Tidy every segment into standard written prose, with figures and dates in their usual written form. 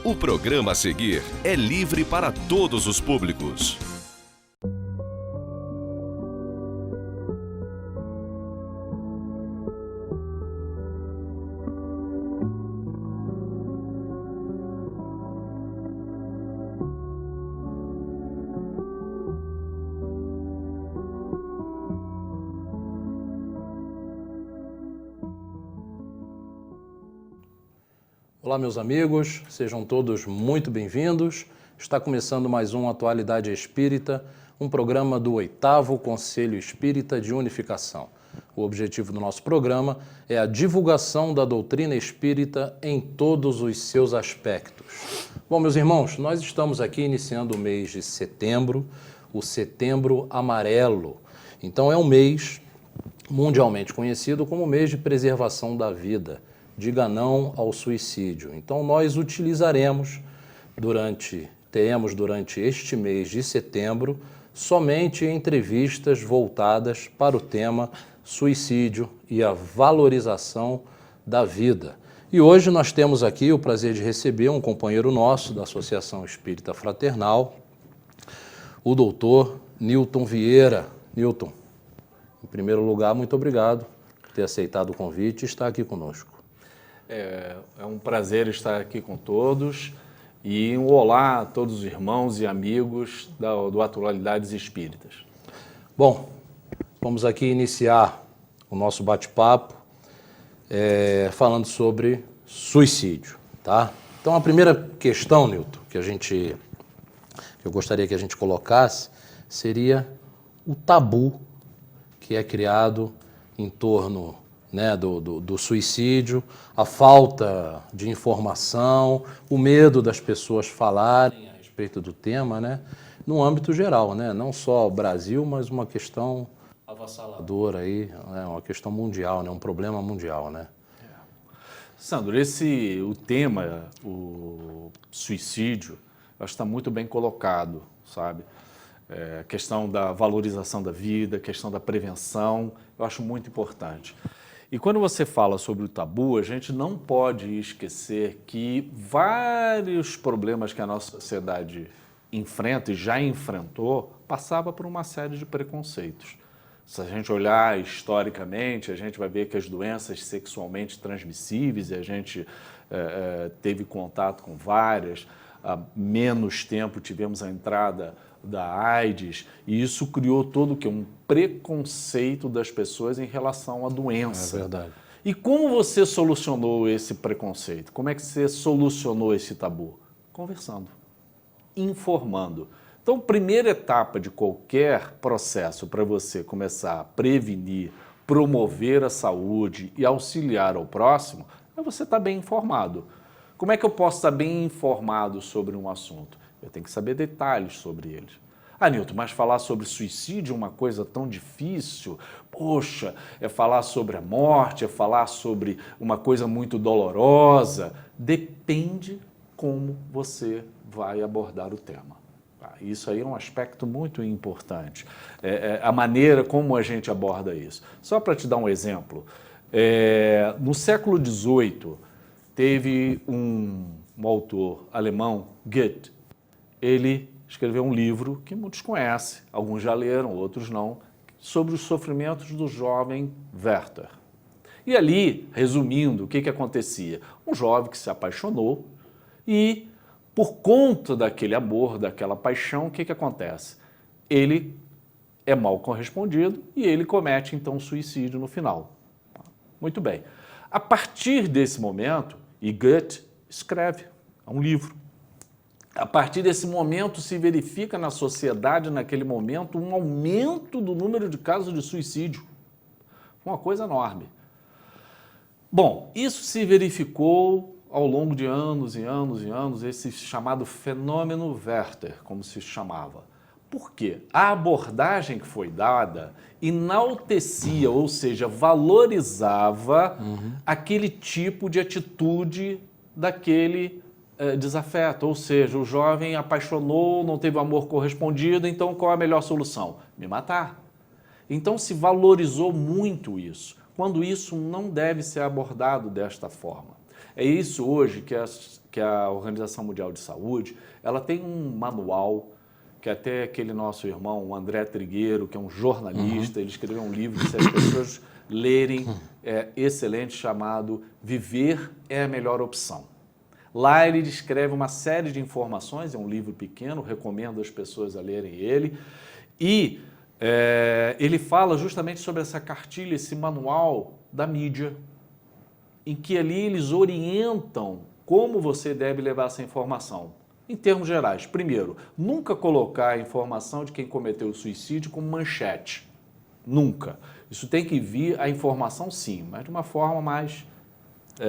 O programa a seguir é livre para todos os públicos. Olá, meus amigos, sejam todos muito bem-vindos. Está começando mais um Atualidade Espírita, um programa do 8º Conselho Espírita de Unificação. O objetivo do nosso programa é a divulgação da doutrina espírita em todos os seus aspectos. Bom, meus irmãos, nós estamos aqui iniciando o mês de setembro, o Setembro Amarelo. Então é um mês mundialmente conhecido como o mês de preservação da vida. Diga não ao suicídio. Então nós teremos durante este mês de setembro somente entrevistas voltadas para o tema suicídio e a valorização da vida. E hoje nós temos aqui o prazer de receber um companheiro nosso da Associação Espírita Fraternal, o doutor Nilton Vieira. Nilton, em primeiro lugar, muito obrigado por ter aceitado o convite e estar aqui conosco. É um prazer estar aqui com todos e um olá a todos os irmãos e amigos do Atualidades Espíritas. Bom, vamos aqui iniciar o nosso bate-papo falando sobre suicídio, tá? Então a primeira questão, Nilton, que eu gostaria que a gente colocasse seria o tabu que é criado em torno do suicídio, a falta de informação, o medo das pessoas falarem a respeito do tema, no âmbito geral, não só o Brasil, mas uma questão avassaladora aí, uma questão mundial, um problema mundial, Sandro, o tema, o suicídio, acho que está muito bem colocado, sabe? A questão da valorização da vida, a questão da prevenção, eu acho muito importante. E quando você fala sobre o tabu, a gente não pode esquecer que vários problemas que a nossa sociedade enfrenta e já enfrentou, passava por uma série de preconceitos. Se a gente olhar historicamente, a gente vai ver que as doenças sexualmente transmissíveis, e a gente teve contato com várias, há menos tempo tivemos a entrada da AIDS, e isso criou todo o quê? Um preconceito das pessoas em relação à doença. É verdade. E como você solucionou esse preconceito? Como é que você solucionou esse tabu? Conversando, informando. Então, primeira etapa de qualquer processo para você começar a prevenir, promover a saúde e auxiliar ao próximo, é você estar bem informado. Como é que eu posso estar bem informado sobre um assunto? Eu tenho que saber detalhes sobre eles. Ah, Nilton, mas falar sobre suicídio é uma coisa tão difícil? Poxa, é falar sobre a morte, é falar sobre uma coisa muito dolorosa. Depende como você vai abordar o tema. Isso aí é um aspecto muito importante. A maneira como a gente aborda isso. Só para te dar um exemplo, no século XVIII, teve um autor alemão, Goethe. Ele escreveu um livro que muitos conhecem, alguns já leram, outros não, sobre os sofrimentos do jovem Werther. E ali, resumindo, o que acontecia? Um jovem que se apaixonou e, por conta daquele amor, daquela paixão, o que acontece? Ele é mal correspondido e ele comete, então, suicídio no final. Muito bem. A partir desse momento, e Goethe escreve um livro. A partir desse momento se verifica na sociedade, naquele momento, um aumento do número de casos de suicídio. Uma coisa enorme. Bom, isso se verificou ao longo de anos e anos e anos, esse chamado fenômeno Werther, como se chamava. Por quê? A abordagem que foi dada enaltecia, ou seja, valorizava aquele tipo de atitude daquele desafeto, ou seja, o jovem apaixonou, não teve o amor correspondido, então qual é a melhor solução? Me matar. Então se valorizou muito isso, quando isso não deve ser abordado desta forma. É isso hoje que a Organização Mundial de Saúde, ela tem um manual, que até aquele nosso irmão, o André Trigueiro, que é um jornalista, ele escreveu um livro que se as pessoas lerem, é excelente, chamado Viver é a Melhor Opção. Lá ele descreve uma série de informações, é um livro pequeno, recomendo as pessoas a lerem ele, e ele fala justamente sobre essa cartilha, esse manual da mídia, em que ali eles orientam como você deve levar essa informação. Em termos gerais, primeiro, nunca colocar a informação de quem cometeu o suicídio como manchete. Nunca. Isso tem que vir a informação sim, mas de uma forma mais...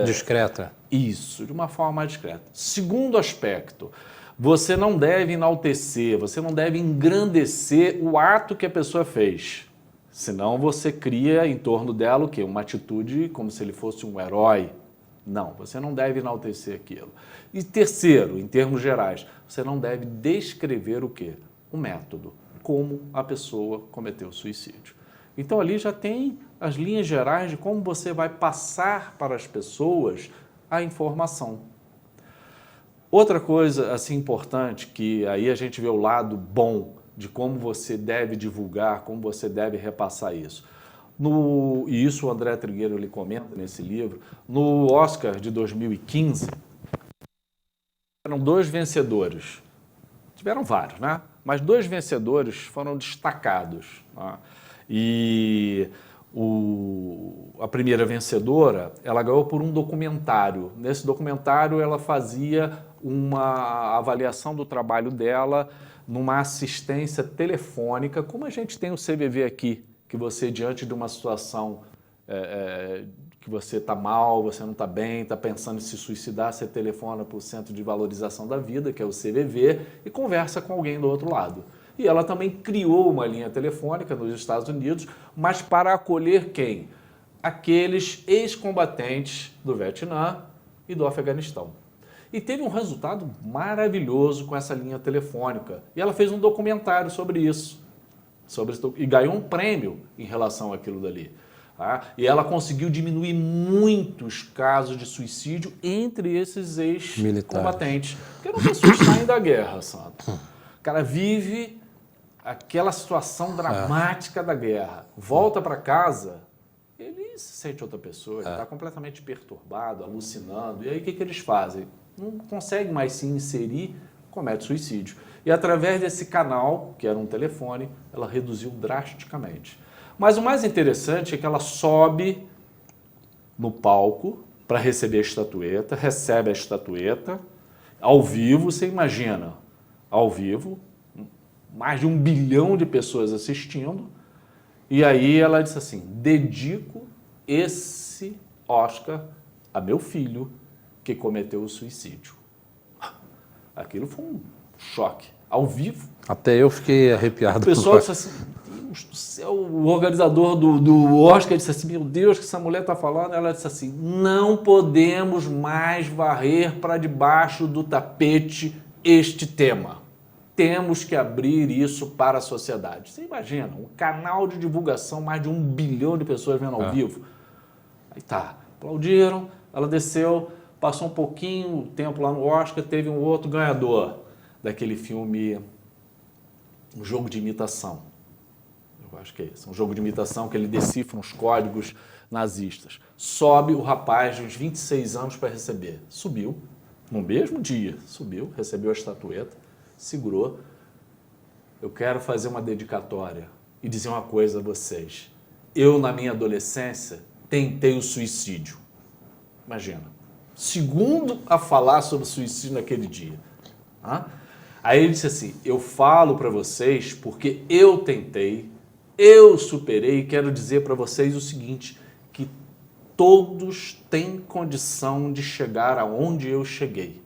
discreta. Isso, de uma forma mais discreta. Segundo aspecto, você não deve enaltecer, você não deve engrandecer o ato que a pessoa fez. Senão você cria em torno dela o quê? Uma atitude como se ele fosse um herói. Não, você não deve enaltecer aquilo. E terceiro, em termos gerais, você não deve descrever o quê? O método, como a pessoa cometeu o suicídio. Então ali já tem as linhas gerais de como você vai passar para as pessoas a informação. Outra coisa assim importante, que aí a gente vê o lado bom de como você deve divulgar, como você deve repassar isso. E isso o André Trigueiro ele comenta nesse livro, no Oscar de 2015, eram 2 vencedores, tiveram vários, né? Mas 2 vencedores foram destacados. Né? E a primeira vencedora, ela ganhou por um documentário. Nesse documentário ela fazia uma avaliação do trabalho dela numa assistência telefônica, como a gente tem o CVV aqui, que você, diante de uma situação que você está mal, você não está bem, está pensando em se suicidar, você telefona para o Centro de Valorização da Vida, que é o CVV, e conversa com alguém do outro lado. E ela também criou uma linha telefônica nos Estados Unidos, mas para acolher quem? Aqueles ex-combatentes do Vietnã e do Afeganistão. E teve um resultado maravilhoso com essa linha telefônica. E ela fez um documentário sobre isso. E ganhou um prêmio em relação àquilo dali. Tá? E ela conseguiu diminuir muitos casos de suicídio entre esses ex-combatentes. Porque eram pessoas que saem da guerra, Santo. O cara vive aquela situação dramática da guerra, volta para casa, ele se sente outra pessoa, ele está completamente perturbado, alucinando. E aí o que eles fazem? Não consegue mais se inserir, comete suicídio. E através desse canal, que era um telefone, ela reduziu drasticamente. Mas o mais interessante é que ela sobe no palco para receber a estatueta, recebe a estatueta, ao vivo, você imagina, ao vivo, mais de 1 bilhão de pessoas assistindo, e aí ela disse assim, dedico esse Oscar a meu filho que cometeu o suicídio. Aquilo foi um choque, ao vivo. Até eu fiquei arrepiado. O pessoal disse assim, Deus do céu, o organizador do Oscar disse assim, meu Deus, o que essa mulher está falando? Ela disse assim, não podemos mais varrer para debaixo do tapete este tema. Temos que abrir isso para a sociedade. Você imagina, um canal de divulgação, mais de 1 bilhão de pessoas vendo ao vivo. Aí tá, aplaudiram, ela desceu, passou um pouquinho o tempo lá no Oscar, teve um outro ganhador daquele filme, Um Jogo de Imitação. Eu acho que é isso, um jogo de imitação que ele decifra uns códigos nazistas. Sobe o rapaz de uns 26 anos para receber. Subiu, no mesmo dia, subiu, recebeu a estatueta, segurou. Eu quero fazer uma dedicatória e dizer uma coisa a vocês. Eu, na minha adolescência, tentei o suicídio. Imagina. Segundo a falar sobre suicídio naquele dia. Aí ele disse assim, eu falo para vocês porque eu tentei, eu superei e quero dizer para vocês o seguinte, que todos têm condição de chegar aonde eu cheguei.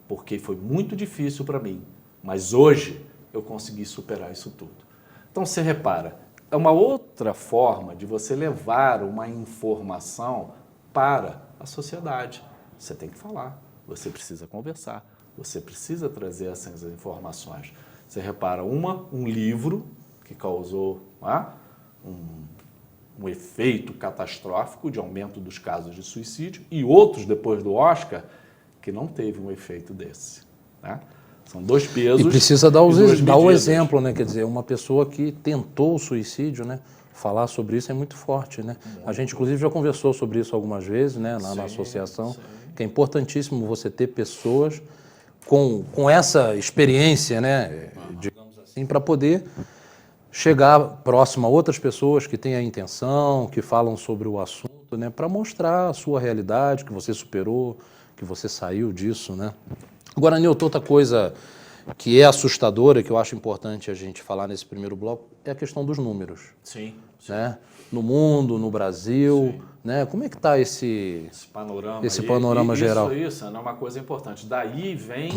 Porque foi muito difícil para mim. Mas hoje eu consegui superar isso tudo. Então você repara, é uma outra forma de você levar uma informação para a sociedade. Você tem que falar. você precisa conversar, você precisa trazer essas informações. Você repara, um livro que causou um efeito catastrófico de aumento dos casos de suicídio e outros, depois do Oscar, que não teve um efeito desse. Né? São dois pesos. E precisa dar dar o exemplo, né? Quer dizer, uma pessoa que tentou o suicídio, né? Falar sobre isso é muito forte, né? A gente, inclusive, já conversou sobre isso algumas vezes, né? Na associação, que é importantíssimo você ter pessoas com essa experiência, né? Digamos assim, para poder chegar próximo a outras pessoas que têm a intenção, que falam sobre o assunto, né? Para mostrar a sua realidade, que você superou, que você saiu disso, né? Agora, Nilton, outra coisa que é assustadora, que eu acho importante a gente falar nesse primeiro bloco, é a questão dos números. Sim. Né? No mundo, no Brasil, né? Como é que está esse panorama geral? Isso é uma coisa importante. Daí vem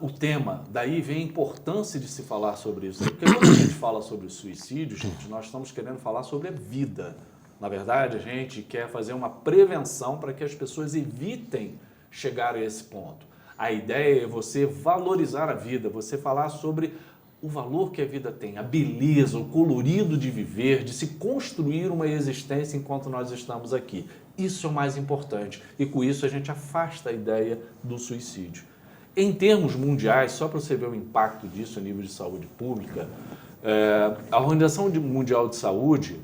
o tema, daí vem a importância de se falar sobre isso. Porque quando a gente fala sobre o suicídio, gente, nós estamos querendo falar sobre a vida. Na verdade, a gente quer fazer uma prevenção para que as pessoas evitem chegar a esse ponto. A ideia é você valorizar a vida, você falar sobre o valor que a vida tem, a beleza, o colorido de viver, de se construir uma existência enquanto nós estamos aqui. Isso é o mais importante e com isso a gente afasta a ideia do suicídio. Em termos mundiais, só para você ver o impacto disso a nível de saúde pública, a Organização Mundial de Saúde,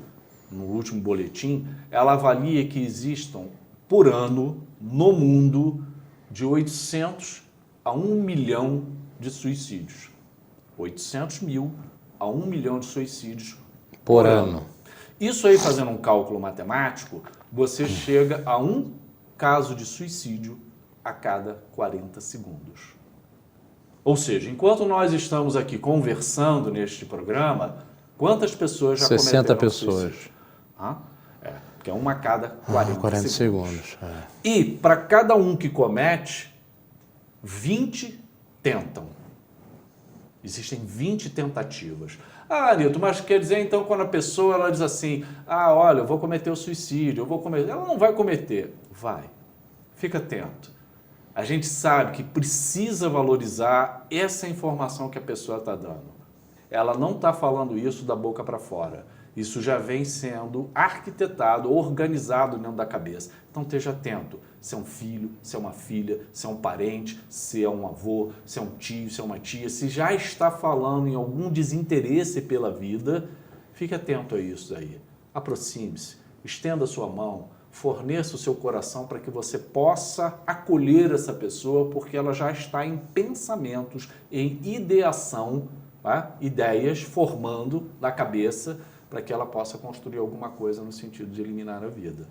no último boletim, ela avalia que existam por ano no mundo de 800 a 1 milhão de suicídios. 800 mil a 1 milhão de suicídios por ano. Isso aí, fazendo um cálculo matemático, você chega a um caso de suicídio a cada 40 segundos. Ou seja, enquanto nós estamos aqui conversando neste programa, quantas pessoas já cometeram 60 pessoas. Suicídio? Que é uma a cada 40 segundos. E para cada um que comete, 20 tentam. Existem 20 tentativas. Nilton, mas quer dizer então quando a pessoa ela diz assim, olha, eu vou cometer o suicídio, ela não vai cometer. Vai. Fica atento. A gente sabe que precisa valorizar essa informação que a pessoa está dando. Ela não está falando isso da boca para fora. Isso já vem sendo arquitetado, organizado dentro da cabeça. Então esteja atento. Se é um filho, se é uma filha, se é um parente, se é um avô, se é um tio, se é uma tia, se já está falando em algum desinteresse pela vida, fique atento a isso aí. Aproxime-se, estenda a sua mão, forneça o seu coração para que você possa acolher essa pessoa, porque ela já está em pensamentos, em ideação, ideias formando na cabeça, para que ela possa construir alguma coisa no sentido de eliminar a vida.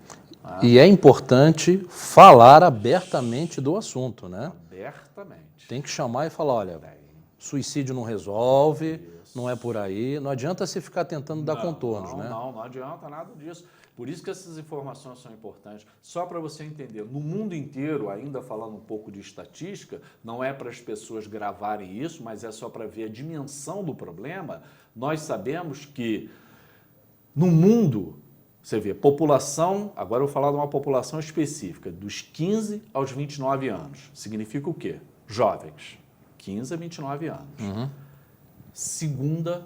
E é importante falar abertamente do assunto, né? Abertamente. Tem que chamar e falar, olha, suicídio não resolve, não é por aí, não adianta você ficar tentando dar contornos, né? Não adianta nada disso. Por isso que essas informações são importantes. Só para você entender, no mundo inteiro, ainda falando um pouco de estatística, não é para as pessoas gravarem isso, mas é só para ver a dimensão do problema, nós sabemos que no mundo, você vê, população, agora eu vou falar de uma população específica, dos 15 aos 29 anos. Significa o quê? Jovens, 15 a 29 anos. Segunda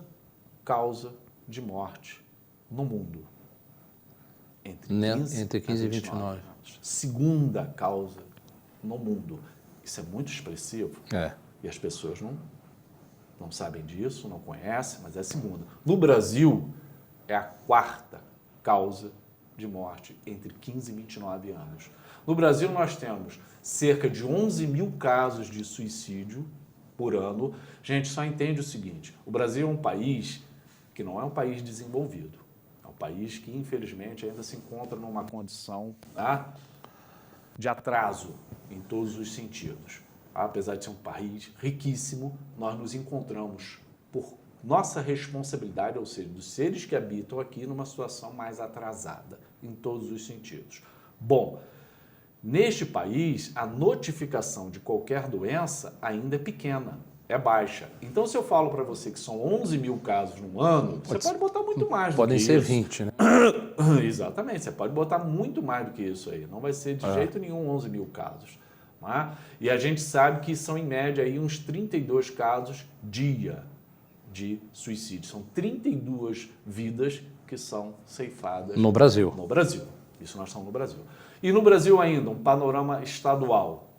causa de morte no mundo. Entre 15 e 29 anos. Segunda causa no mundo. Isso é muito expressivo. E as pessoas não sabem disso, não conhecem, mas é a segunda. No Brasil, é a quarta causa de morte entre 15 e 29 anos. No Brasil, nós temos cerca de 11 mil casos de suicídio por ano. Gente, só entende o seguinte, o Brasil é um país que não é um país desenvolvido. É um país que, infelizmente, ainda se encontra numa condição de atraso em todos os sentidos. Apesar de ser um país riquíssimo, nós nos encontramos por nossa responsabilidade, ou seja, dos seres que habitam aqui numa situação mais atrasada, em todos os sentidos. Bom, neste país, a notificação de qualquer doença ainda é pequena, é baixa. Então, se eu falo para você que são 11 mil casos no ano, você pode botar muito mais do que isso. Podem ser 20, né? Exatamente, você pode botar muito mais do que isso aí. Não vai ser de jeito nenhum 11 mil casos. não é? E a gente sabe que são, em média, aí, uns 32 casos dia de suicídio. São 32 vidas que são ceifadas. No Brasil. No Brasil. Isso nós estamos no Brasil. E no Brasil ainda, um panorama estadual.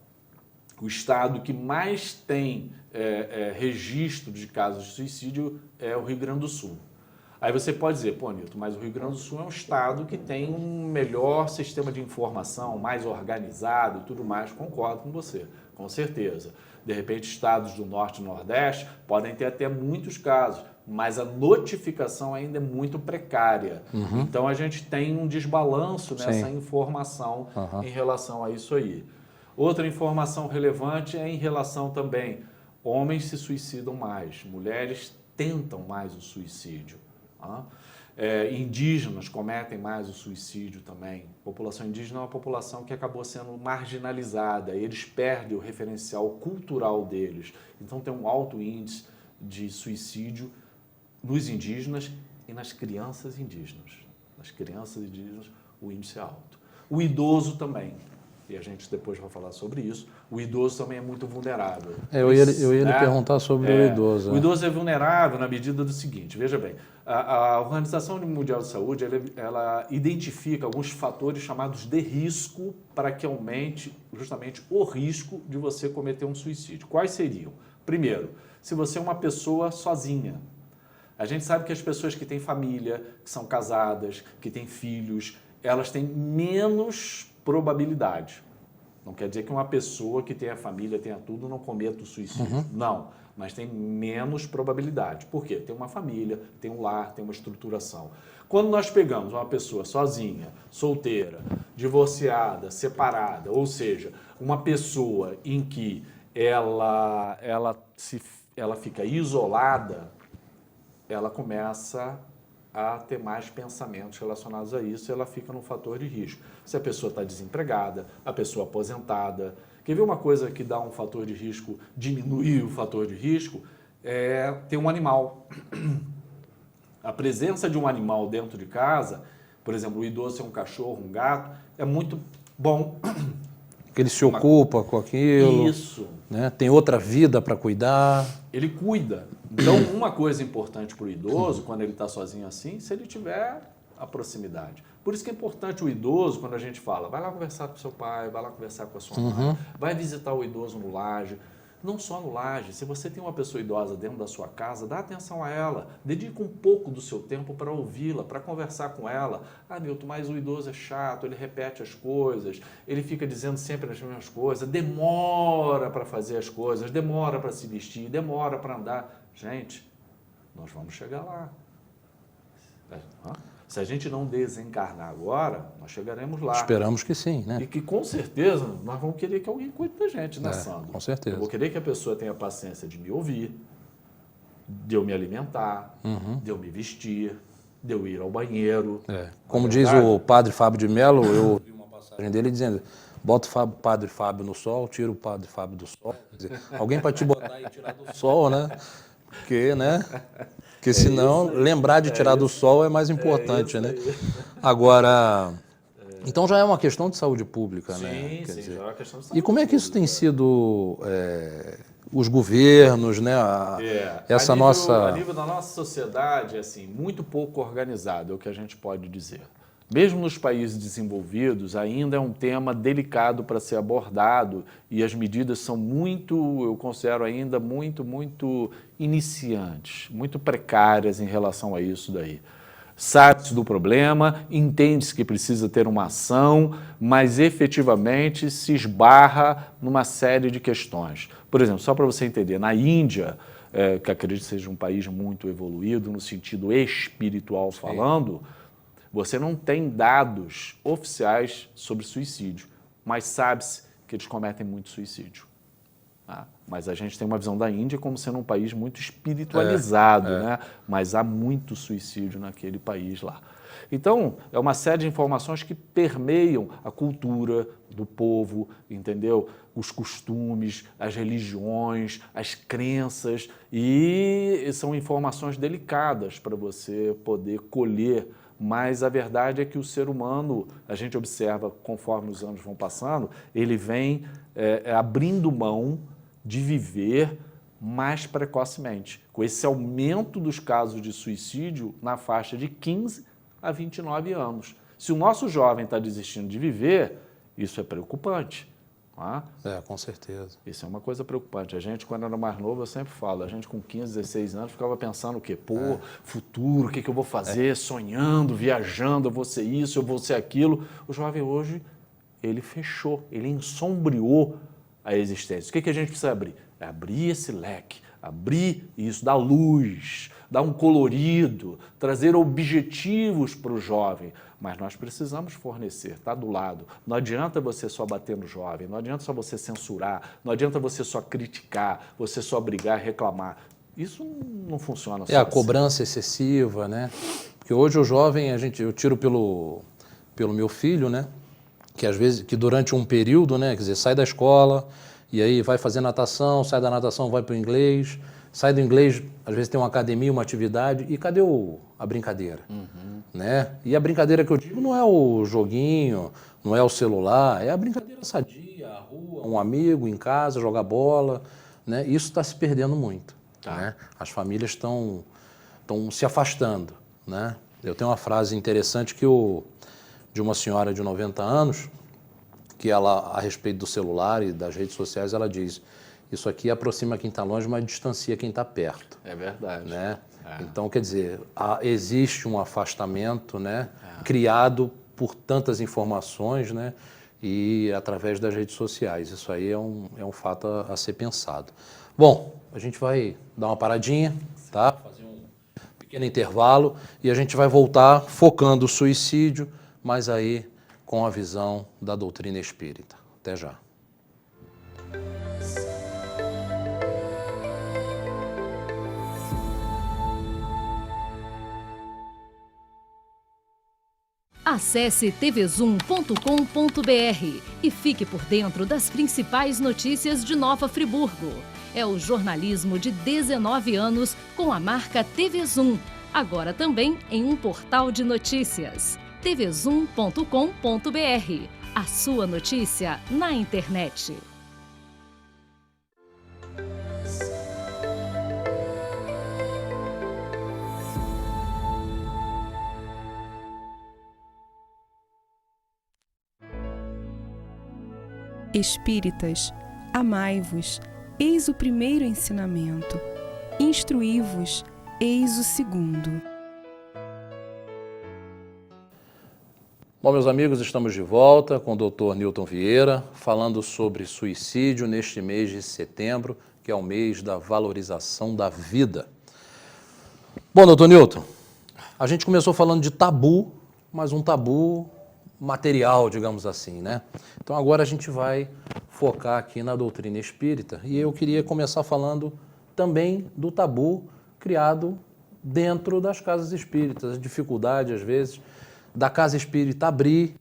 O estado que mais tem registro de casos de suicídio é o Rio Grande do Sul. Aí você pode dizer, pô, Nilton, mas o Rio Grande do Sul é um estado que tem um melhor sistema de informação, mais organizado e tudo mais. Concordo com você, com certeza. De repente, estados do Norte e Nordeste podem ter até muitos casos, mas a notificação ainda é muito precária. Então, a gente tem um desbalanço nessa informação em relação a isso aí. Outra informação relevante é em relação também, homens se suicidam mais, mulheres tentam mais o suicídio. Indígenas cometem mais o suicídio também. A população indígena é uma população que acabou sendo marginalizada, eles perdem o referencial cultural deles. Então tem um alto índice de suicídio nos indígenas e nas crianças indígenas. Nas crianças indígenas o índice é alto. O idoso também. E a gente depois vai falar sobre isso, o idoso também é muito vulnerável. Eu ia lhe perguntar sobre o idoso. O idoso é vulnerável na medida do seguinte, veja bem, a Organização Mundial de Saúde, ela identifica alguns fatores chamados de risco para que aumente justamente o risco de você cometer um suicídio. Quais seriam? Primeiro, se você é uma pessoa sozinha. A gente sabe que as pessoas que têm família, que são casadas, que têm filhos, elas têm menos probabilidade. Não quer dizer que uma pessoa que tenha família, tenha tudo, não cometa o suicídio. Não, mas tem menos probabilidade. Por quê? Tem uma família, tem um lar, tem uma estruturação. Quando nós pegamos uma pessoa sozinha, solteira, divorciada, separada, ou seja, uma pessoa em que ela fica isolada, ela começa a ter mais pensamentos relacionados a isso e ela fica num fator de risco. Se a pessoa está desempregada, a pessoa aposentada. Quer ver uma coisa que dá um fator de risco, diminuir o fator de risco? É ter um animal. A presença de um animal dentro de casa, por exemplo, o idoso ser um cachorro, um gato, é muito bom. Que ele se ocupa com aquilo. Isso. Né? Tem outra vida para cuidar. Ele cuida. Então, uma coisa importante para o idoso, quando ele está sozinho assim, se ele tiver a proximidade. Por isso que é importante o idoso, quando a gente fala, vai lá conversar com seu pai, vai lá conversar com a sua mãe, vai visitar o idoso no laje. Não só no laje, se você tem uma pessoa idosa dentro da sua casa, dá atenção a ela, dedica um pouco do seu tempo para ouvi-la, para conversar com ela. Ah, Nilton, mas o idoso é chato, ele repete as coisas, ele fica dizendo sempre as mesmas coisas, demora para fazer as coisas, demora para se vestir, demora para andar. Gente, nós vamos chegar lá. Se a gente não desencarnar agora, nós chegaremos lá. Esperamos que sim, né? E que, com certeza, nós vamos querer que alguém cuide da gente, né, Sandro? Com certeza. Eu vou querer que a pessoa tenha paciência de me ouvir, de eu me alimentar, de eu me vestir, de eu ir ao banheiro. Como diz o padre Fábio de Mello, eu ouvi uma passagem dele dizendo, bota o padre Fábio no sol, tira o padre Fábio do sol. Quer dizer, alguém para te botar e tirar do sol, né? Porque senão, lembrar de tirar do sol é mais importante, né? Agora, então já é uma questão de saúde pública, né? Sim, já é uma questão de saúde E como é que isso tem sido os governos, né? A nível da nossa sociedade, assim, muito pouco organizado, é o que a gente pode dizer. Mesmo nos países desenvolvidos, ainda é um tema delicado para ser abordado e as medidas são eu considero ainda muito iniciantes, muito precárias em relação a isso daí. Sabe-se do problema, entende-se que precisa ter uma ação, mas efetivamente se esbarra numa série de questões. Por exemplo, só para você entender, na Índia, que acredito que seja um país muito evoluído no sentido espiritual falando, você não tem dados oficiais sobre suicídio, mas sabe-se que eles cometem muito suicídio. Tá? Mas a gente tem uma visão da Índia como sendo um país muito espiritualizado, né? Mas há muito suicídio naquele país lá. Então, é uma série de informações que permeiam a cultura do povo, entendeu? Os costumes, as religiões, as crenças, e são informações delicadas para você poder colher mas a verdade é que o ser humano, a gente observa conforme os anos vão passando, ele vem abrindo mão de viver mais precocemente, com esse aumento dos casos de suicídio na faixa de 15 a 29 anos. Se o nosso jovem está desistindo de viver, isso é preocupante. Tá? Com certeza. Isso é uma coisa preocupante. A gente, quando era mais novo, eu sempre falo, a gente com 15, 16 anos ficava pensando o quê? Pô, futuro, o que eu vou fazer? Sonhando, viajando, eu vou ser isso, eu vou ser aquilo. O jovem hoje, ele fechou, ele ensombriou a existência. O que a gente precisa abrir? É abrir esse leque, abrir isso, dar luz, dar um colorido, trazer objetivos para o jovem. Mas nós precisamos fornecer, está do lado. Não adianta você só bater no jovem, não adianta só você censurar, não adianta você só criticar, você só brigar, reclamar. Isso não funciona só a assim. cobrança excessiva, né? Porque hoje o jovem, eu tiro pelo meu filho, né? Que às vezes, que durante um período, né? Quer dizer, sai da escola e aí vai fazer natação, sai da natação, vai para o inglês, sai do inglês, às vezes tem uma academia, uma atividade, e cadê a brincadeira? Né? E a brincadeira que eu digo não é o joguinho, não é o celular, é a brincadeira sadia, a rua, um amigo em casa, jogar bola, né? Isso está se perdendo muito. Né? As famílias estão se afastando. Né? Eu tenho uma frase interessante de uma senhora de 90 anos, que ela, a respeito do celular e das redes sociais, ela diz: isso aqui aproxima quem está longe, mas distancia quem está perto. É verdade. Né? Então, quer dizer, existe um afastamento, né, criado por tantas informações, né, e através das redes sociais. Isso aí é um fato a ser pensado. Bom, a gente vai dar uma paradinha, tá? Fazer um pequeno intervalo e a gente vai voltar focando o suicídio, mas aí com a visão da doutrina espírita. Até já. Acesse tvzoom.com.br e fique por dentro das principais notícias de Nova Friburgo. É o jornalismo de 19 anos com a marca TV Zoom, agora também em um portal de notícias. tvzoom.com.br, a sua notícia na internet. Espíritas, amai-vos, eis o primeiro ensinamento. Instruí-vos, eis o segundo. Bom, meus amigos, estamos de volta com o Dr. Newton Vieira, falando sobre suicídio neste mês de setembro, que é o mês da valorização da vida. Bom, Dr. Newton, a gente começou falando de tabu, mas um tabu material, digamos assim, né? Então agora a gente vai focar aqui na doutrina espírita e eu queria começar falando também do tabu criado dentro das casas espíritas, a dificuldade às vezes da casa espírita abrir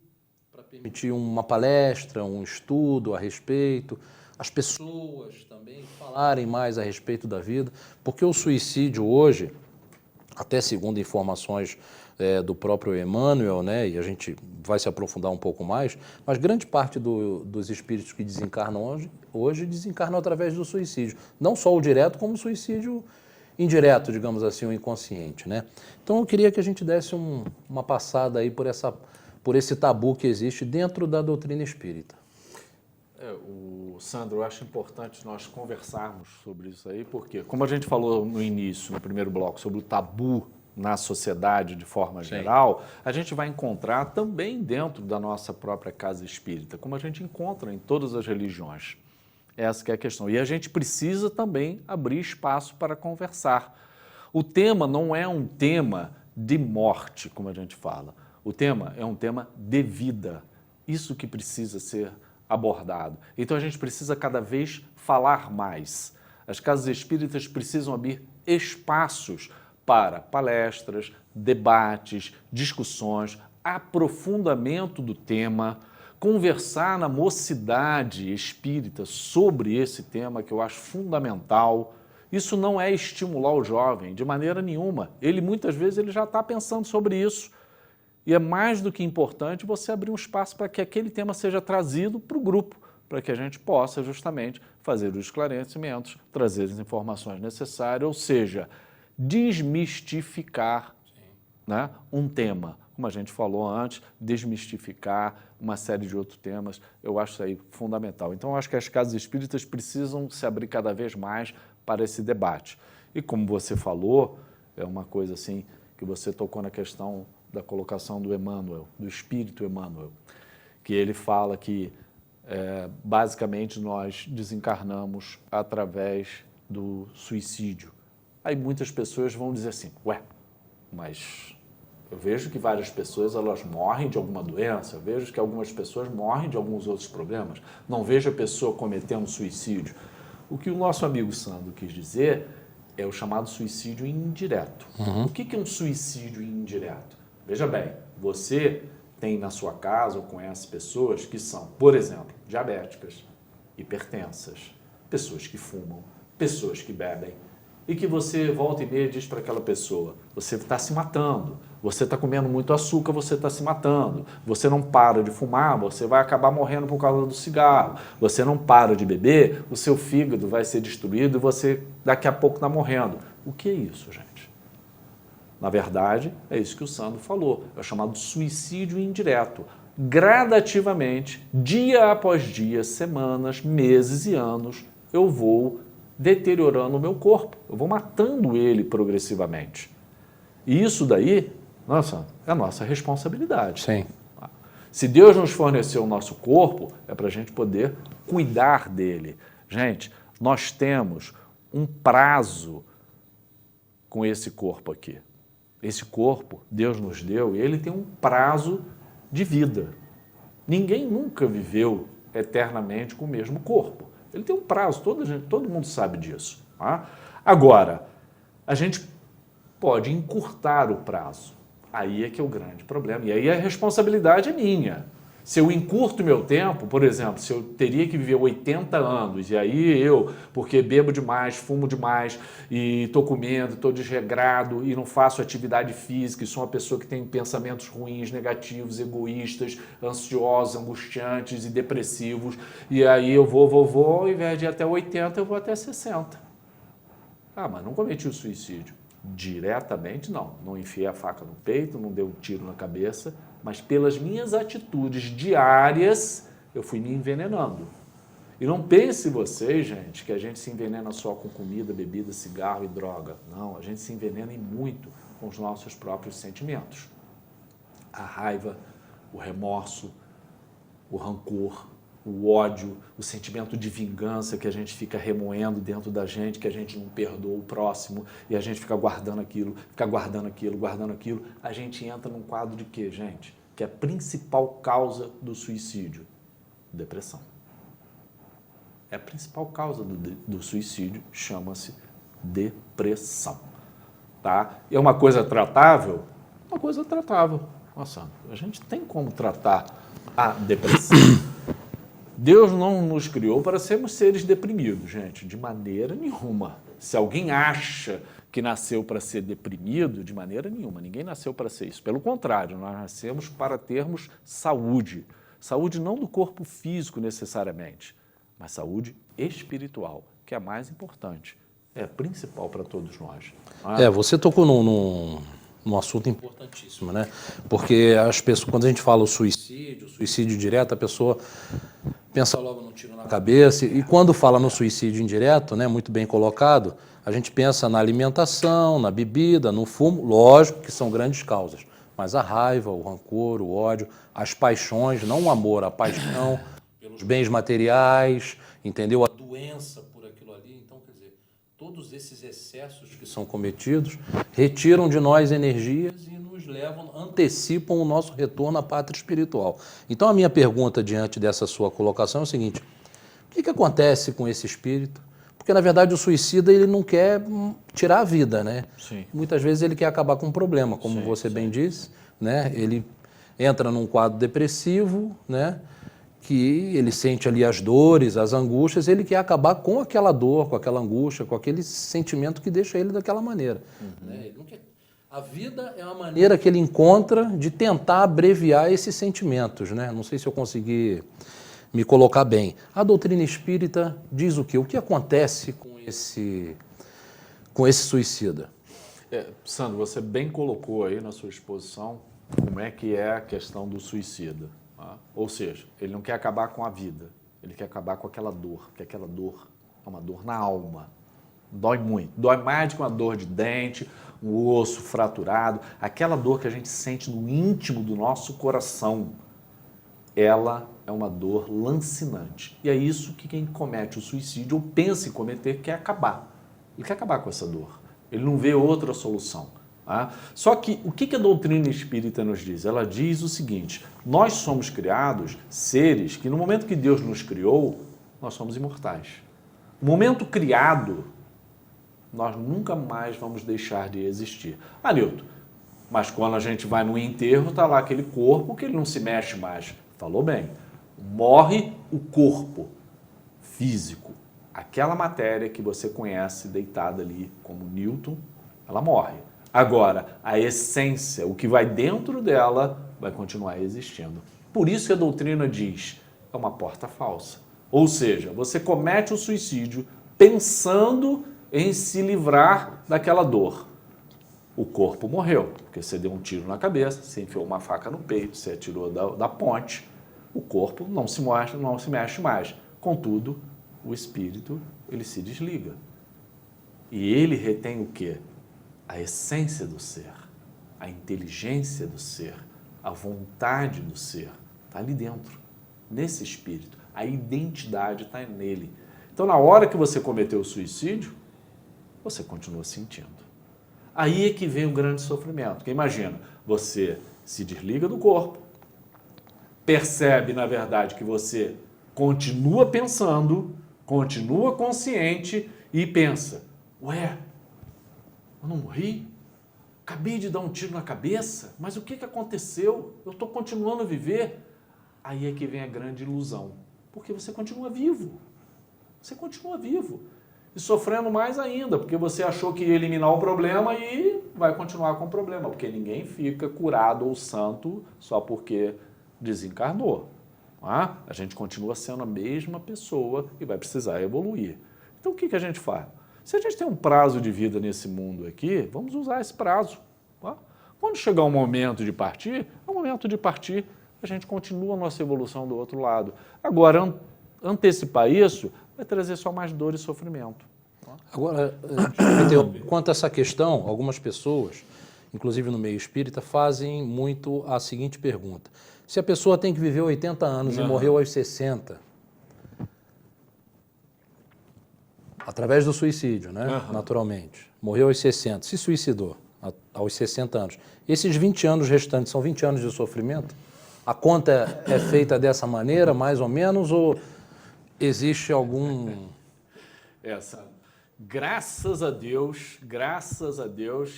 para permitir uma palestra, um estudo a respeito, as pessoas também falarem mais a respeito da vida, porque o suicídio hoje, até segundo informações do próprio Emmanuel, né, e a gente vai se aprofundar um pouco mais, mas grande parte dos espíritos que desencarnam hoje desencarnam através do suicídio. Não só o direto, como o suicídio indireto, digamos assim, o inconsciente. Né? Então eu queria que a gente desse uma passada aí por esse tabu que existe dentro da doutrina espírita. Sandro, eu acho importante nós conversarmos sobre isso aí, porque, como a gente falou no início, no primeiro bloco, sobre o tabu na sociedade de forma geral, a gente vai encontrar também dentro da nossa própria casa espírita, como a gente encontra em todas as religiões. Essa que é a questão. E a gente precisa também abrir espaço para conversar. O tema não é um tema de morte, como a gente fala. O tema é um tema de vida. Isso que precisa ser abordado. Então a gente precisa cada vez falar mais. As casas espíritas precisam abrir espaços para palestras, debates, discussões, aprofundamento do tema, conversar na mocidade espírita sobre esse tema que eu acho fundamental. Isso não é estimular o jovem de maneira nenhuma. Ele muitas vezes já está pensando sobre isso. E é mais do que importante você abrir um espaço para que aquele tema seja trazido para o grupo, para que a gente possa justamente fazer os esclarecimentos, trazer as informações necessárias, ou seja, desmistificar, né, um tema. Como a gente falou antes, desmistificar uma série de outros temas, eu acho isso aí fundamental. Então, eu acho que as casas espíritas precisam se abrir cada vez mais para esse debate. E como você falou, é uma coisa assim, que você tocou na questão da colocação do Emmanuel, do Espírito Emmanuel, que ele fala que, basicamente, nós desencarnamos através do suicídio. Aí muitas pessoas vão dizer assim, ué, mas eu vejo que várias pessoas elas morrem de alguma doença, eu vejo que algumas pessoas morrem de alguns outros problemas, não vejo a pessoa cometendo suicídio. O que o nosso amigo Sandro quis dizer é o chamado suicídio indireto. O que é um suicídio indireto? Veja bem, você tem na sua casa ou conhece pessoas que são, por exemplo, diabéticas, hipertensas, pessoas que fumam, pessoas que bebem, e que você volta e meia diz para aquela pessoa, você está se matando, você está comendo muito açúcar, você está se matando, você não para de fumar, você vai acabar morrendo por causa do cigarro, você não para de beber, o seu fígado vai ser destruído e você daqui a pouco está morrendo. O que é isso, gente? Na verdade, é isso que o Sandro falou, é o chamado suicídio indireto. Gradativamente, dia após dia, semanas, meses e anos, eu vou deteriorando o meu corpo, eu vou matando ele progressivamente. E isso daí, nossa, é a nossa responsabilidade. Sim. Se Deus nos forneceu o nosso corpo, é para a gente poder cuidar dele. Gente, nós temos um prazo com esse corpo aqui. Esse corpo, Deus nos deu, e ele tem um prazo de vida. Ninguém nunca viveu eternamente com o mesmo corpo. Ele tem um prazo, todo mundo sabe disso. Tá? Agora, a gente pode encurtar o prazo. Aí é que é o grande problema. E aí a responsabilidade é minha. Se eu encurto meu tempo, por exemplo, se eu teria que viver 80 anos, e aí eu, porque bebo demais, fumo demais, e estou comendo, estou desregrado, e não faço atividade física, e sou uma pessoa que tem pensamentos ruins, negativos, egoístas, ansiosos, angustiantes e depressivos, e aí eu vou, ao invés de ir até 80, eu vou até 60. Ah, mas não cometi o suicídio. Diretamente, não enfiei a faca no peito, não dei um tiro na cabeça, mas pelas minhas atitudes diárias, eu fui me envenenando. E não pense vocês, gente, que a gente se envenena só com comida, bebida, cigarro e droga. Não, a gente se envenena e muito com os nossos próprios sentimentos. A raiva, o remorso, o rancor, o ódio, o sentimento de vingança que a gente fica remoendo dentro da gente, que a gente não perdoa o próximo e a gente fica guardando aquilo, guardando aquilo. A gente entra num quadro de quê, gente? Que é a principal causa do suicídio? Depressão. É a principal causa do suicídio, chama-se depressão. Tá? E é uma coisa tratável? Uma coisa tratável. Nossa, a gente tem como tratar a depressão. Deus não nos criou para sermos seres deprimidos, gente, de maneira nenhuma. Se alguém acha que nasceu para ser deprimido, de maneira nenhuma, ninguém nasceu para ser isso. Pelo contrário, nós nascemos para termos saúde. Saúde não do corpo físico necessariamente, mas saúde espiritual, que é a mais importante, é a principal para todos nós. Você tocou num assunto importantíssimo, né? Porque as pessoas, quando a gente fala o suicídio direto, a pessoa pensa logo no tiro na cabeça, e quando fala no suicídio indireto, né, muito bem colocado, a gente pensa na alimentação, na bebida, no fumo, lógico que são grandes causas, mas a raiva, o rancor, o ódio, as paixões, não o amor, a paixão pelos bens materiais, entendeu? A doença por aquilo ali, então, quer dizer, todos esses excessos que são cometidos retiram de nós energias e nos levam, antecipam o nosso retorno à pátria espiritual. Então, a minha pergunta diante dessa sua colocação é o seguinte: o que acontece com esse espírito? Porque, na verdade, o suicida ele não quer tirar a vida, né? Sim. Muitas vezes ele quer acabar com um problema, como você bem disse, né? Ele entra num quadro depressivo, né? Que ele sente ali as dores, as angústias, ele quer acabar com aquela dor, com aquela angústia, com aquele sentimento que deixa ele daquela maneira. Né? Ele não quer A vida é uma maneira que ele encontra de tentar abreviar esses sentimentos, né? Não sei se eu consegui me colocar bem. A doutrina espírita diz o quê? O que acontece com esse suicida? Sandro, você bem colocou aí na sua exposição como é que é a questão do suicida. Tá? Ou seja, ele não quer acabar com a vida, ele quer acabar com aquela dor, porque aquela dor é uma dor na alma. Dói muito, dói mais do que uma dor de dente, um osso fraturado, aquela dor que a gente sente no íntimo do nosso coração, ela é uma dor lancinante. E é isso que quem comete o suicídio ou pensa em cometer quer acabar. Ele quer acabar com essa dor. Ele não vê outra solução. Tá? Só que o que a doutrina espírita nos diz? Ela diz o seguinte, nós somos criados seres que no momento que Deus nos criou, nós somos imortais. No momento criado, nós nunca mais vamos deixar de existir. Ah, Nilton, mas quando a gente vai no enterro, está lá aquele corpo que ele não se mexe mais. Falou bem. Morre o corpo físico. Aquela matéria que você conhece deitada ali como Newton, ela morre. Agora, a essência, o que vai dentro dela, vai continuar existindo. Por isso que a doutrina diz, é uma porta falsa. Ou seja, você comete o suicídio pensando em se livrar daquela dor. O corpo morreu, porque você deu um tiro na cabeça, você enfiou uma faca no peito, você atirou da ponte, o corpo não se mexe mais. Contudo, o espírito, ele se desliga. E ele retém o quê? A essência do ser, a inteligência do ser, a vontade do ser. Está ali dentro, nesse espírito. A identidade está nele. Então, na hora que você cometeu o suicídio, você continua sentindo. Aí é que vem o grande sofrimento. Porque imagina, você se desliga do corpo, percebe, na verdade, que você continua pensando, continua consciente e pensa, ué, eu não morri? Acabei de dar um tiro na cabeça, mas o que aconteceu? Eu estou continuando a viver. Aí é que vem a grande ilusão, porque você continua vivo. Você continua vivo. E sofrendo mais ainda, porque você achou que ia eliminar o problema e vai continuar com o problema, porque ninguém fica curado ou santo só porque desencarnou. Não é? A gente continua sendo a mesma pessoa e vai precisar evoluir. Então o que a gente faz? Se a gente tem um prazo de vida nesse mundo aqui, vamos usar esse prazo. Tá? Quando chegar o momento de partir, é o momento de partir, a gente continua a nossa evolução do outro lado. Agora, antecipar isso vai trazer só mais dor e sofrimento. Agora, quanto a essa questão, algumas pessoas, inclusive no meio espírita, fazem muito a seguinte pergunta. Se a pessoa tem que viver 80 anos e morreu aos 60, através do suicídio, né? Naturalmente, morreu aos 60, se suicidou aos 60 anos, esses 20 anos restantes são 20 anos de sofrimento? A conta é feita dessa maneira, mais ou menos, ou existe algum... Graças a Deus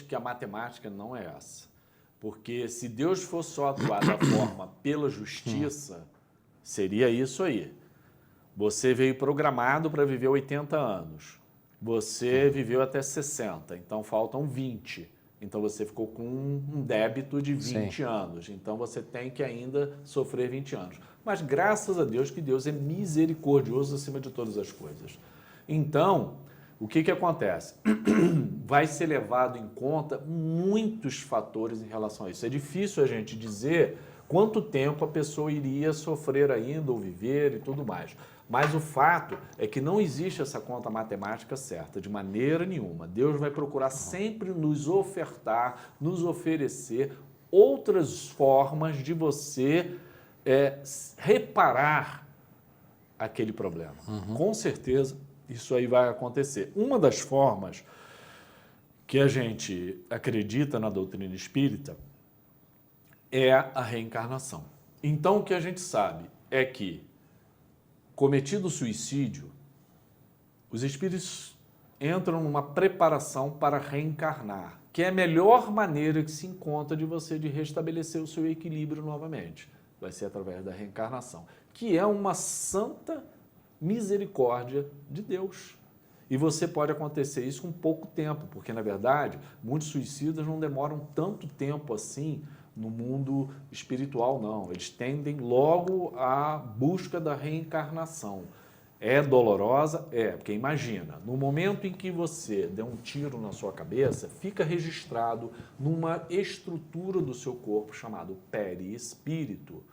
que a matemática não é essa. Porque se Deus fosse só atuar da forma pela justiça, seria isso aí. Você veio programado para viver 80 anos. Você viveu até 60, então faltam 20. Então você ficou com um débito de 20 anos. Então você tem que ainda sofrer 20 anos. Mas graças a Deus que Deus é misericordioso acima de todas as coisas. Então, o que acontece? Vai ser levado em conta muitos fatores em relação a isso. É difícil a gente dizer quanto tempo a pessoa iria sofrer ainda ou viver e tudo mais. Mas o fato é que não existe essa conta matemática certa, de maneira nenhuma. Deus vai procurar sempre nos ofertar, nos oferecer outras formas de você reparar aquele problema. Com certeza, isso aí vai acontecer. Uma das formas que a gente acredita na doutrina espírita é a reencarnação. Então, o que a gente sabe é que, cometido o suicídio, os espíritos entram numa preparação para reencarnar, que é a melhor maneira que se encontra de você de restabelecer o seu equilíbrio novamente. Vai ser através da reencarnação, que é uma santa misericórdia de Deus. E você pode acontecer isso com pouco tempo, porque, na verdade, muitos suicidas não demoram tanto tempo assim no mundo espiritual, não. Eles tendem logo à busca da reencarnação. É dolorosa? É, porque imagina, no momento em que você der um tiro na sua cabeça, fica registrado numa estrutura do seu corpo chamado perispírito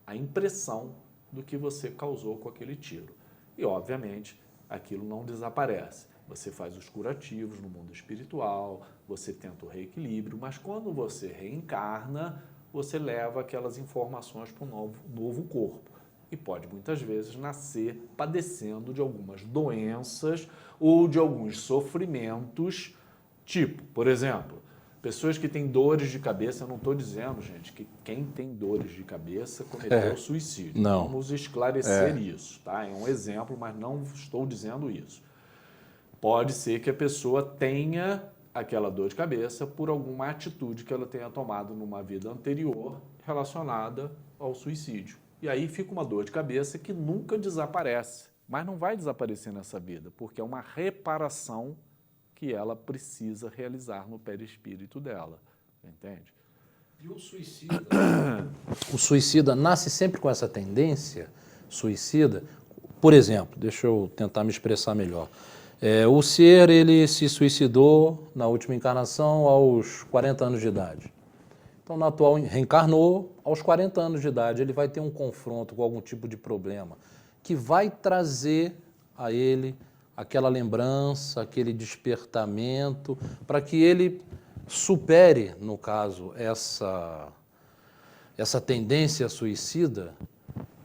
a impressão do que você causou com aquele tiro. E, obviamente, aquilo não desaparece. Você faz os curativos no mundo espiritual, você tenta o reequilíbrio, mas quando você reencarna, você leva aquelas informações para um novo corpo. E pode, muitas vezes, nascer padecendo de algumas doenças ou de alguns sofrimentos, tipo, por exemplo, pessoas que têm dores de cabeça. Eu não estou dizendo, gente, que quem tem dores de cabeça cometeu suicídio. Não. Vamos esclarecer isso, tá? É um exemplo, mas não estou dizendo isso. Pode ser que a pessoa tenha aquela dor de cabeça por alguma atitude que ela tenha tomado numa vida anterior relacionada ao suicídio. E aí fica uma dor de cabeça que nunca desaparece, mas não vai desaparecer nessa vida, porque é uma reparação que ela precisa realizar no perispírito dela, entende? E o suicida? O suicida nasce sempre com essa tendência suicida. Por exemplo, deixa eu tentar me expressar melhor. O ser, ele se suicidou na última encarnação aos 40 anos de idade. Então, na atual, reencarnou aos 40 anos de idade. Ele vai ter um confronto com algum tipo de problema que vai trazer a ele aquela lembrança, aquele despertamento, para que ele supere, no caso, essa tendência suicida.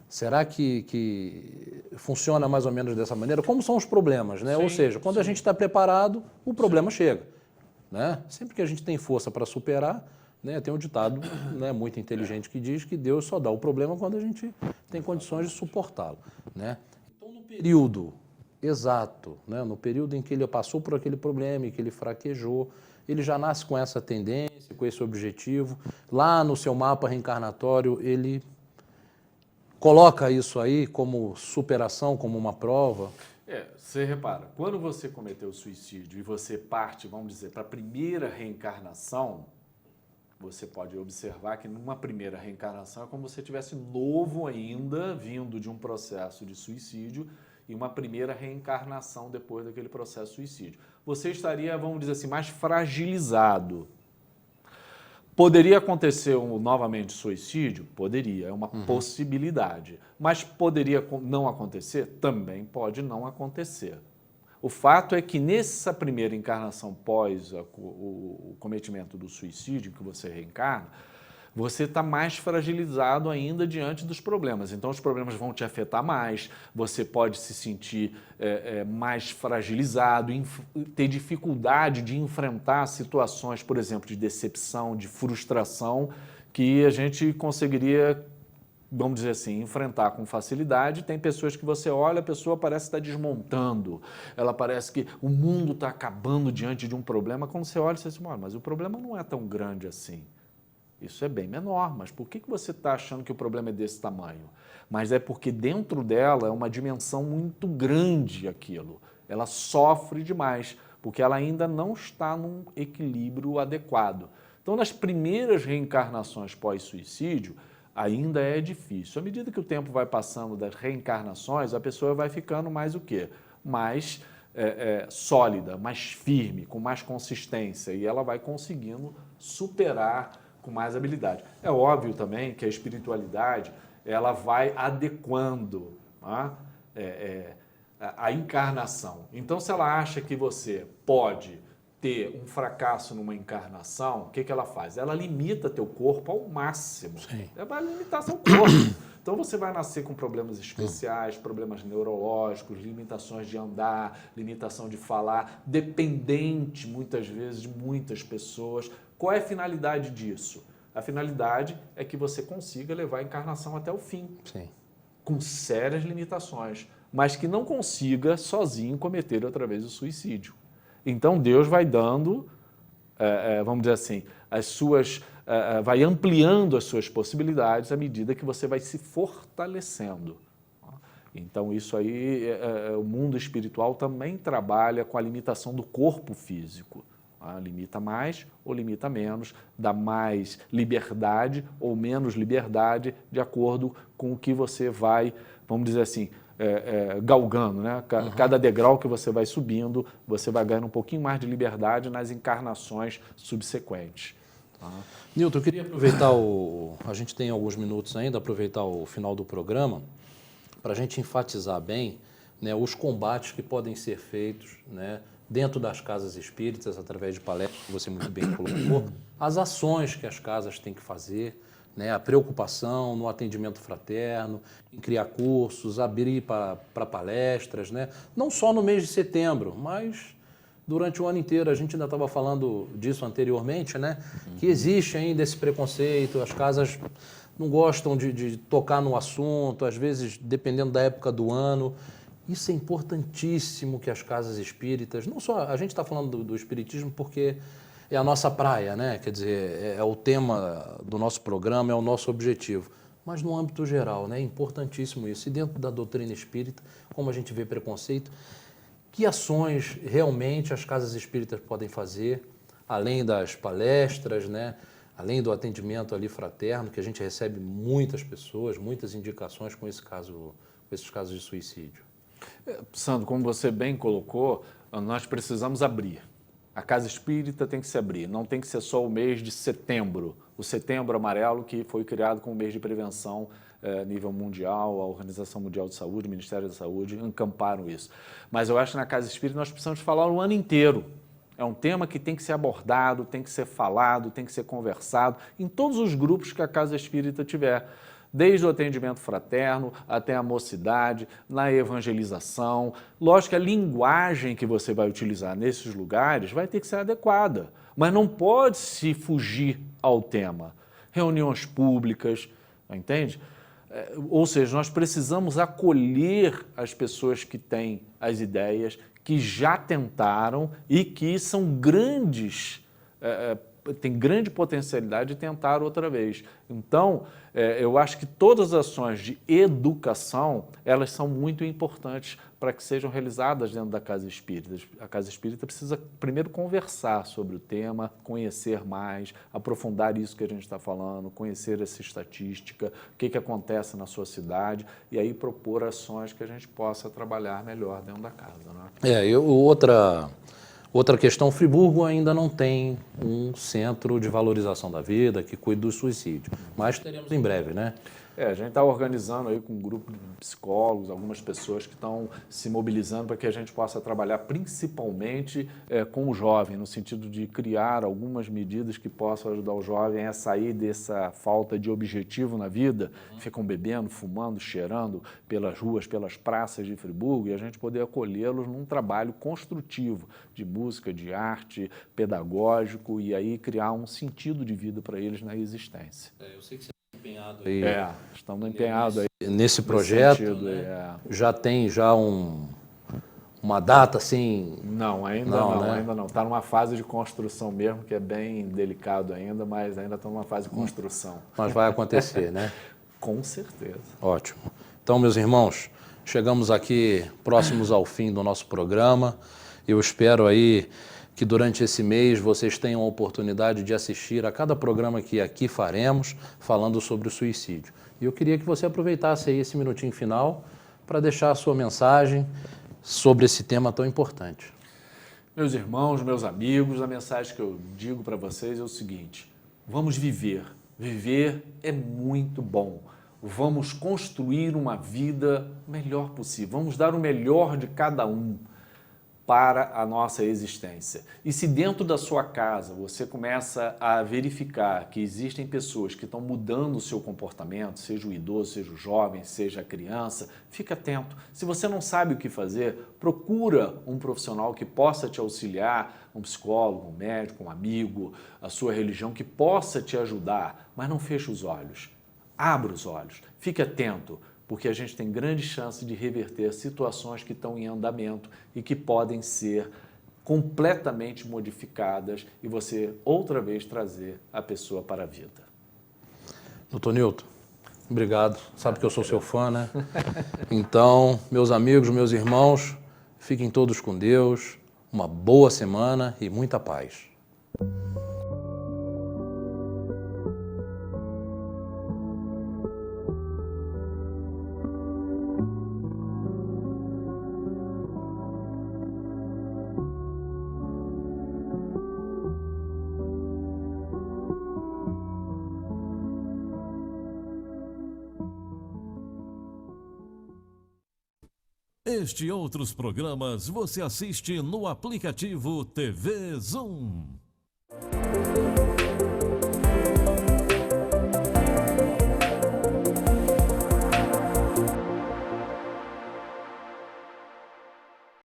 Será que funciona mais ou menos dessa maneira? Como são os problemas, né? Sim, ou seja, quando a gente está preparado, o problema chega, né? Sempre que a gente tem força para superar, né? Tem um ditado, né, muito inteligente que diz que Deus só dá o problema quando a gente tem condições de suportá-lo, né? Então, no período exato, né, no período em que ele passou por aquele problema e que ele fraquejou, ele já nasce com essa tendência, com esse objetivo. Lá no seu mapa reencarnatório, ele coloca isso aí como superação, como uma prova. Você repara, quando você cometeu o suicídio e você parte, vamos dizer, para a primeira reencarnação, você pode observar que numa primeira reencarnação é como se você estivesse novo ainda, vindo de um processo de suicídio, e uma primeira reencarnação depois daquele processo de suicídio. Você estaria, vamos dizer assim, mais fragilizado. Poderia acontecer novamente suicídio? Poderia, é uma possibilidade. Mas poderia não acontecer? Também pode não acontecer. O fato é que nessa primeira encarnação pós o cometimento do suicídio, que você reencarna, você está mais fragilizado ainda diante dos problemas. Então, os problemas vão te afetar mais, você pode se sentir mais fragilizado, ter dificuldade de enfrentar situações, por exemplo, de decepção, de frustração, que a gente conseguiria, vamos dizer assim, enfrentar com facilidade. Tem pessoas que você olha, a pessoa parece estar desmontando, ela parece que o mundo está acabando diante de um problema. Quando você olha, você diz, mas o problema não é tão grande assim. Isso é bem menor, mas por que você está achando que o problema é desse tamanho? Mas é porque dentro dela é uma dimensão muito grande aquilo. Ela sofre demais, porque ela ainda não está num equilíbrio adequado. Então, nas primeiras reencarnações pós-suicídio, ainda é difícil. À medida que o tempo vai passando das reencarnações, a pessoa vai ficando mais o quê? Mais sólida, mais firme, com mais consistência, e ela vai conseguindo superar com mais habilidade. É óbvio também que a espiritualidade ela vai adequando a encarnação. Então, se ela acha que você pode ter um fracasso numa encarnação, o que ela faz? Ela limita teu corpo ao máximo. Sim. Ela vai limitar seu corpo. Então, você vai nascer com problemas especiais, problemas neurológicos, limitações de andar, limitação de falar, dependente, muitas vezes, de muitas pessoas. Qual é a finalidade disso? A finalidade é que você consiga levar a encarnação até o fim, Sim. com sérias limitações, mas que não consiga sozinho cometer outra vez o suicídio. Então, Deus vai dando, vamos dizer assim, vai ampliando as suas possibilidades à medida que você vai se fortalecendo. Então, isso aí, o mundo espiritual também trabalha com a limitação do corpo físico. Limita mais ou limita menos, dá mais liberdade ou menos liberdade de acordo com o que você vai, vamos dizer assim, galgando, né? Cada degrau que você vai subindo, você vai ganhando um pouquinho mais de liberdade nas encarnações subsequentes. Newton, eu queria aproveitar a gente tem alguns minutos ainda, aproveitar o final do programa para a gente enfatizar bem, né, os combates que podem ser feitos, né, dentro das casas espíritas, através de palestras, que você muito bem colocou, as ações que as casas têm que fazer, né, a preocupação no atendimento fraterno, em criar cursos, abrir para palestras, né, não só no mês de setembro, mas durante o ano inteiro. A gente ainda estava falando disso anteriormente, né, que existe ainda esse preconceito, as casas não gostam de tocar no assunto, às vezes, dependendo da época do ano. Isso é importantíssimo que as casas espíritas, não só, a gente está falando do espiritismo porque é a nossa praia, né? Quer dizer, é o tema do nosso programa, é o nosso objetivo. Mas no âmbito geral, né? É importantíssimo isso. E dentro da doutrina espírita, como a gente vê preconceito, que ações realmente as casas espíritas podem fazer, além das palestras, né? Além do atendimento ali fraterno, que a gente recebe muitas pessoas, muitas indicações com esses casos de suicídio. Sandro, como você bem colocou, nós precisamos abrir. A casa espírita tem que se abrir, não tem que ser só o mês de setembro, o setembro amarelo que foi criado como mês de prevenção a nível mundial, a Organização Mundial de Saúde, o Ministério da Saúde encamparam isso. Mas eu acho que na casa espírita nós precisamos falar o ano inteiro. É um tema que tem que ser abordado, tem que ser falado, tem que ser conversado em todos os grupos que a casa espírita tiver. Desde o atendimento fraterno até a mocidade, na evangelização. Lógico que a linguagem que você vai utilizar nesses lugares vai ter que ser adequada, mas não pode se fugir ao tema. Reuniões públicas, entende? Ou seja, nós precisamos acolher as pessoas que têm as ideias, que já tentaram e que são grandes, tem grande potencialidade de tentar outra vez. Então, eu acho que todas as ações de educação, elas são muito importantes para que sejam realizadas dentro da casa espírita. A casa espírita precisa primeiro conversar sobre o tema, conhecer mais, aprofundar isso que a gente está falando, conhecer essa estatística, o que acontece na sua cidade, e aí propor ações que a gente possa trabalhar melhor dentro da casa. Né? Outra questão, Friburgo ainda não tem um centro de valorização da vida que cuide do suicídio, mas teremos em breve, né? A gente está organizando aí com um grupo de psicólogos, algumas pessoas que estão se mobilizando para que a gente possa trabalhar principalmente com o jovem, no sentido de criar algumas medidas que possam ajudar o jovem a sair dessa falta de objetivo na vida, ficam bebendo, fumando, cheirando pelas ruas, pelas praças de Friburgo, e a gente poder acolhê-los num trabalho construtivo de música, de arte, pedagógico, e aí criar um sentido de vida para eles na existência. Eu sei que você empenhado aí. Estamos empenhados aí. Nesse projeto, sentido, né? Já tem uma data assim? Não, ainda não. Está numa fase de construção mesmo, que é bem delicado ainda, mas ainda está numa fase de construção. Mas vai acontecer, né? Com certeza. Ótimo. Então, meus irmãos, chegamos aqui próximos ao fim do nosso programa. Eu espero aí que durante esse mês vocês tenham a oportunidade de assistir a cada programa que aqui faremos falando sobre o suicídio. E eu queria que você aproveitasse aí esse minutinho final para deixar a sua mensagem sobre esse tema tão importante. Meus irmãos, meus amigos, a mensagem que eu digo para vocês é o seguinte: vamos viver. Viver é muito bom. Vamos construir uma vida melhor possível. Vamos dar o melhor de cada um para a nossa existência. E se dentro da sua casa você começa a verificar que existem pessoas que estão mudando o seu comportamento, seja o idoso, seja o jovem, seja a criança, fica atento. Se você não sabe o que fazer, procura um profissional que possa te auxiliar, um psicólogo, um médico, um amigo, a sua religião, que possa te ajudar, mas não feche os olhos. Abra os olhos, fique atento, porque a gente tem grande chance de reverter situações que estão em andamento e que podem ser completamente modificadas e você outra vez trazer a pessoa para a vida. Doutor Newton, Obrigado. Sabe que eu sou seu fã, né? Então, meus amigos, meus irmãos, fiquem todos com Deus. Uma boa semana e muita paz. Este e outros programas você assiste no aplicativo TV Zoom.